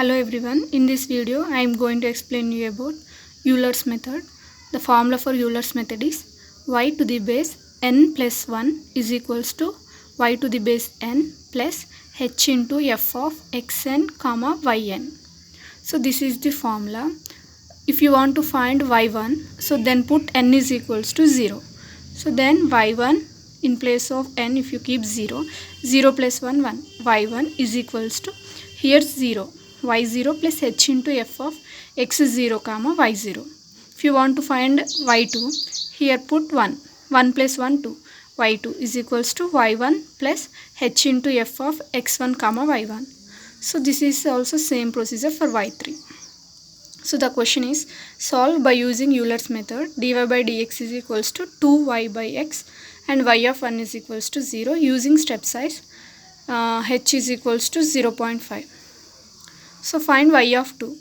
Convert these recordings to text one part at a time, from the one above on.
Hello everyone, in this video I am going to explain you about Euler's method. The formula for Euler's method is y to the base n plus 1 is equals to y to the base n plus h into f of xn comma yn. So this is the formula. If you want to find y1, so then put n is equals to 0. So then y1 in place of n, if you keep 0, 0 plus 1, 1. y1 is equals to, here 0. y0 plus h into f of x0 comma y0. If you want to find y2, here put 1. 1 plus 1, 2. y2 is equals to y1 plus h into f of x1 comma y1. So this is also same procedure for y3. So the question is, solve by using Euler's method. Dy by dx is equals to 2y by x and y of 1 is equals to 0 using step size h is equals to 0.5. So find y of 2.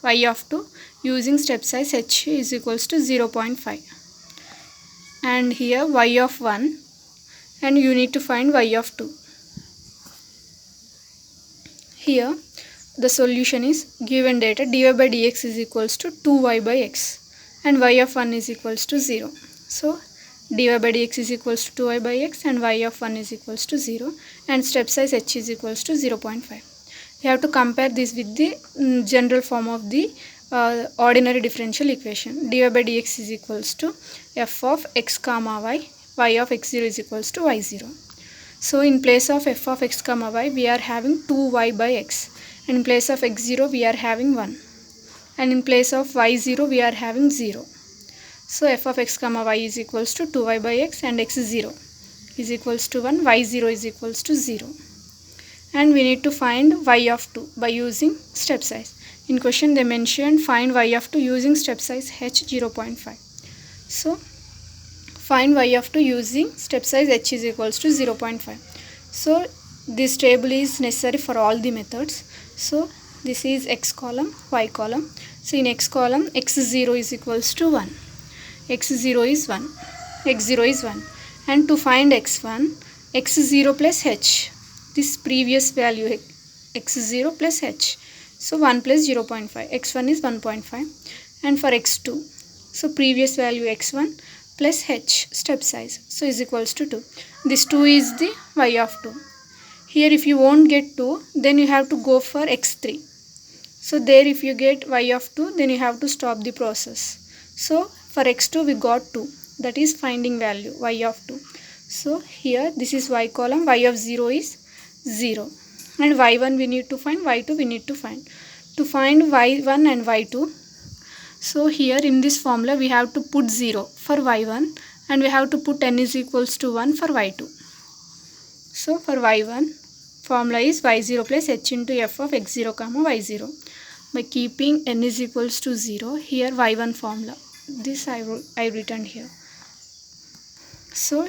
Y of 2 using step size h is equals to 0.5. And here y of 1, and you need to find y of 2. Here the solution is given data dy by dx is equals to 2y by x and y of 1 is equals to 0. So dy by dx is equals to 2y by x and y of 1 is equals to 0 and step size h is equals to 0.5. You have to compare this with the general form of the ordinary differential equation. Dy by dx is equals to f of x comma y of x0 is equals to y0. So in place of f of x comma y, we are having 2y by x. And in place of x0, we are having 1. And in place of y0, we are having 0. So f of x comma y is equals to 2y by x and x0 is equals to 1, y0 is equals to 0. And we need to find y of 2 by using step size. In question they mentioned find y of 2 using step size h 0.5. So find y of 2 using step size h is equals to 0.5. So this table is necessary for all the methods. So this is x column, y column. So in x column x0 is equals to 1. x0 is 1. x0 is 1. And to find x1, x0 plus h. This previous value x0 plus h. So 1 plus 0.5. x1 is 1.5. And for x2, so previous value x1 plus h step size. So is equals to 2. This 2 is the y of 2. Here if you won't get 2, then you have to go for x3. So there if you get y of 2, then you have to stop the process. So for x2 we got 2. That is finding value y of 2. So here this is y column, y of 0 is 0. And y1 we need to find, y2 we need to find. To find y1 and y2, so here in this formula we have to put 0 for y1 and we have to put n is equals to 1 for y2. So for y1, formula is y0 plus h into f of x0 comma y0. By keeping n is equals to 0, here y1 formula. This I written here. So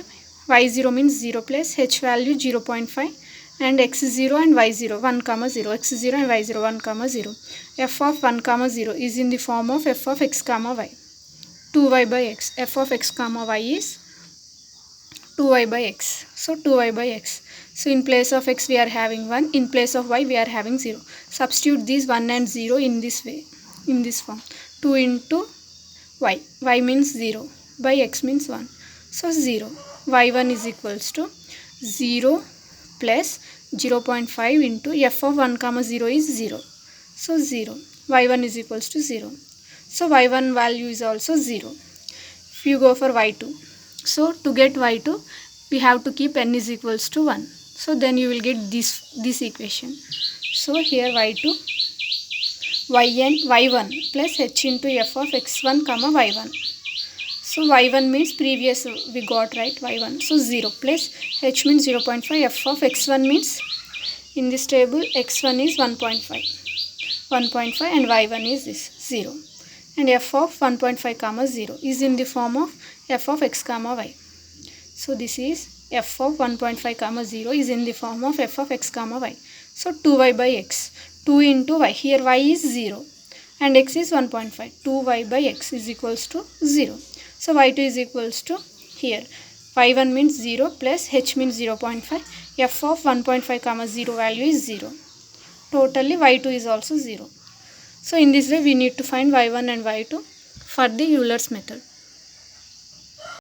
y0 means 0 plus h value 0.5 and x0 and y0 1 comma 0, x0 and y0 1 comma 0. F of 1 comma 0 is in the form of f of x comma y. 2y by x. F of x comma y is 2y by x. So 2y by x. So in place of x we are having 1. In place of y we are having 0. Substitute these 1 and 0 in this way. In this form. 2 into y. Y means 0. By x means 1. So 0. y1 is equals to 0 plus 0.5 into f of 1 comma 0 is 0. So 0. y1 is equals to 0. So y1 value is also 0. If you go for y2. So to get y2, we have to keep n is equals to 1. So then you will get this equation. So here y2, y1 plus h into f of x1 comma y1. So y1 means previous we got right y1. So 0 plus h means 0.5. F of x1 means in this table x1 is 1.5. 1.5 and y1 is this 0. And f of 1.5 comma 0 is in the form of f of x comma y. So this is f of 1.5 comma 0 is in the form of f of x comma y. So 2y by x. 2 into y. Here y is 0 and x is 1.5. 2y by x is equals to 0. So y2 is equals to here y1 means 0 plus h means 0.5. F of 1.5 comma 0 value is 0. totally y2 is also 0. So in this way we need to find y1 and y2 for the Euler's method.